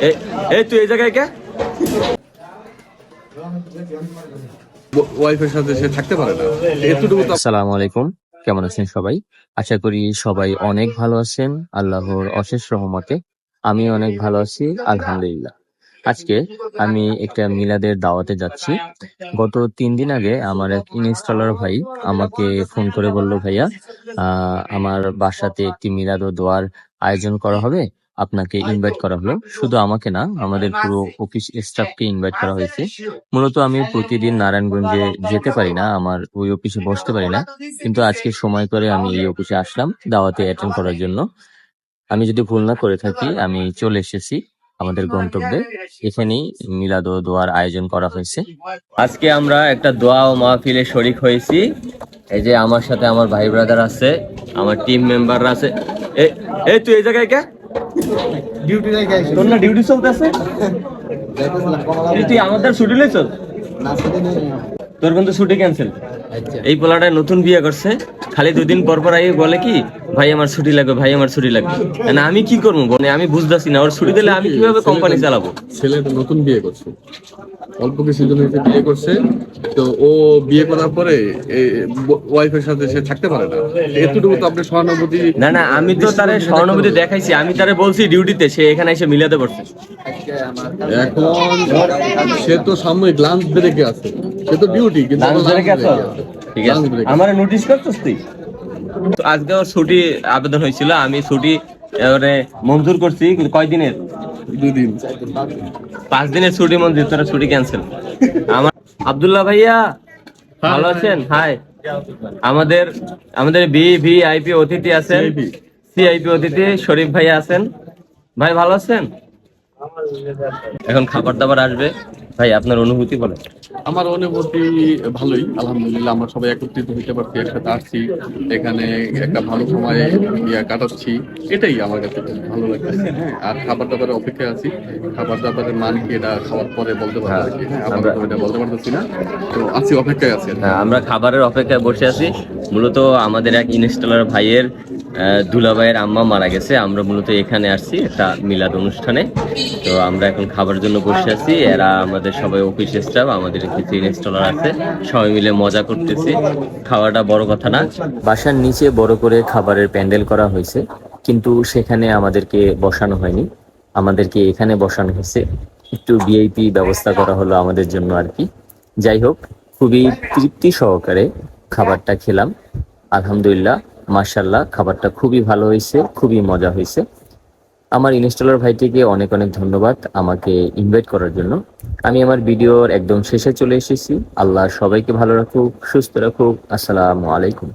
এই তুই এই জায়গায় কে? ওয়াইফের সাথে সে থাকতে পারে না এতটুকু তো। আসসালামু আলাইকুম, কেমন আছেন সবাই? আশা করি সবাই অনেক ভালো আছেন আল্লাহর অশেষ রহমতে। আমি অনেক ভালো আছি আলহামদুলিল্লাহ। আজকে আমি একটা মিলাদের দাওয়াতে যাচ্ছি। গত 3 দিন আগে আমার এক ইনস্টলার ভাই আমাকে ফোন করে বলল, ভাইয়া আমার বাসাতে একটি মিলাদ ও দোয়ার আয়োজন করা হবে, আপনাকে ইনভাইট করা হলো। শুধু আমাকে না, আমাদের পুরো অফিস স্টাফকে ইনভাইট করা হয়েছে। মূলত আমি প্রতিদিন নারায়ণগঞ্জে যেতে পারি না, আমার ওই অফিসে বসতে পারি না, কিন্তু আজকে সময় করে আমি এই অফিসে আসলাম দাওয়াতে অ্যাটেন্ড করার জন্য। আমি যদি ভুল না করে থাকি, আমি চলে এসেছি আমাদের গন্তব্যে। এখানেই মিলাদ ও দোয়ার আয়োজন করা হয়েছে। আজকে আমরা একটা দোয়া ও মাহফিলে শরীক হয়েছি। এই যে আমার সাথে আমার ভাই ব্রাদার আছে, আমার টিম মেম্বাররা আছে। এই তুই এই জায়গায় কে? ডিউটি নাই গাইস, তোর না ডিউটি চলতেছে? তুই আমাদের ছুটি লইছ? তোর কিন্তু ছুটি ক্যান্সেল। এই পোলাটা নতুন বিয়ে করছে, খালি 2 দিন পর পর আই বলে কি, ভাই আমার ছুটি লাগবে, ভাই আমার ছুটি লাগবে। না আমি কি করবো বলে আমি বুঝতেছি না, ওর ছুটি দিলে আমি কিভাবে কোম্পানি চালাবো? ছেলেটা নতুন বিয়ে করছে, অল্প কিছুদিন হয়েছে বিয়ে করছে, তো ও বিয়ে করার পরে ওয়াইফের সাথে সে থাকতে পারে না এতটুকু তো আপনি সহানুভূতি। না আমি তো তারে সহানুভূতি দেখাইছি, আমি তারে বলছি ডিউটিতে, সে এখানে এসে মিলাতে পারছে। এখন সে তো সাময়িক লাঞ্চ ব্রেকে আছে, সে তো ডিউটি কিন্তু ঠিক আছে, আমার নোটিশ করছিস তুই? তো আজকে ওর ছুটি আবেদন হয়েছিল, আমি ছুটি এবারে মঞ্জুর করছি, কিন্তু কয়দিনের? 2 দিন 5 দিনের ছুটি মঞ্জুর, তোরা ছুটি ক্যান্সেল। আমার আব্দুল্লাহ ভাইয়া ভালো আছেন? হাই, আমাদের আমাদের ভিভিআইপি অতিথি আছেন, সিআইপি অতিথি শরীফ ভাইয়া আছেন। ভাই ভালো আছেন? এখন খাবার দাবার আসবে, ভাই আপনার অনুভূতি বলেন। আমার অনুভূতি ভালোই আলহামদুলিল্লাহ, আমরা সবাই একত্রিত হইতে পারছি, একসাথে আসছি, এখানে একটা ভালো সময় কাটাচ্ছি, এটাই আমার কাছে খুব ভালো লাগছে। হ্যাঁ, আর খাবার দাবারের অপেক্ষায় আছি, খাবার দাবারের মান কি এটা খাওয়ার পরে বলতে পারবো আর কি। হ্যাঁ, আমরা এটা বলতে পারতেছি না, তো আছি অপেক্ষায় আছি। আমরা খাবারের অপেক্ষায় বসে আছি। মূলত আমাদের এক ইনস্টলার ভাইয়ের দুলাভাইয়ের আম্মা মারা গেছে, আমরা মূলত এখানে আসছি একটা মিলাদ অনুষ্ঠানে। তো আমরা এখন খাবার জন্য বসে আছি, এরা আমাদের সবাই অফিস স্টাফ, আমাদের কিছু ইনস্টলার আছে, সবাই মিলে মজা করতেছি। খাওয়াটা বড় কথা না। বাসার নিচে বড় করে খাবারের প্যান্ডেল করা হয়েছে, কিন্তু সেখানে আমাদেরকে বসানো হয়নি, আমাদেরকে এখানে বসানো হয়েছে। একটু ভিআইপি ব্যবস্থা করা হলো আমাদের জন্য আর কি। যাই হোক, খুবই তৃপ্তি সহকারে খাবারটা খেলাম আলহামদুলিল্লাহ। মাশাআল্লাহ, খাবারটা খুবই ভালো হয়েছে, খুবই মজা হয়েছে। আমার ইনস্টলার ভাইটিকে অনেক অনেক ধন্যবাদ আমাকে ইনভাইট করার জন্য। আমি আমার ভিডিওর একদম শেষে চলে এসেছি। আল্লাহ সবাইকে ভালো রাখুক, সুস্থ রাখুক। আসসালামু আলাইকুম।